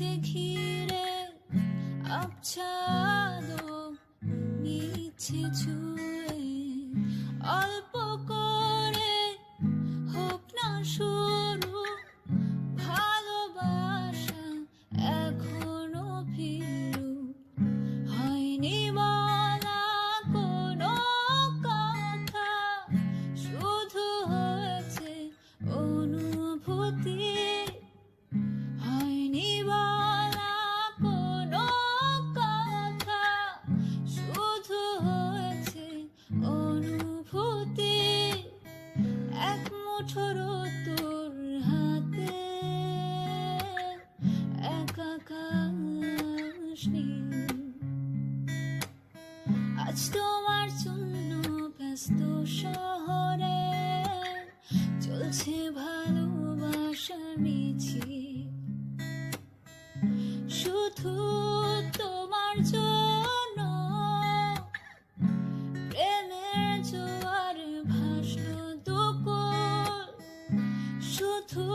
আছে ঘিরে আবছাদো নিচ্ছে ছুঁয়ে অল্প করে হোক না শুরু ভালোবাসা এখনো ফিরু হয়নি বলা কোনো কথা শুধু হয়েছে অনুভূতি হয়নি বলা কোনো কথা শুধু হয়েছে অনুভূতি এক মুঠোর তোর হাতে এক আকাশ নীল আজ তোমার জন্য ব্যস্ত শহরে চলছে ভালোবাসার মিছিল শুধু তোমার জন্য প্রেমের জোয়ার ভাসল দুকুল শুধু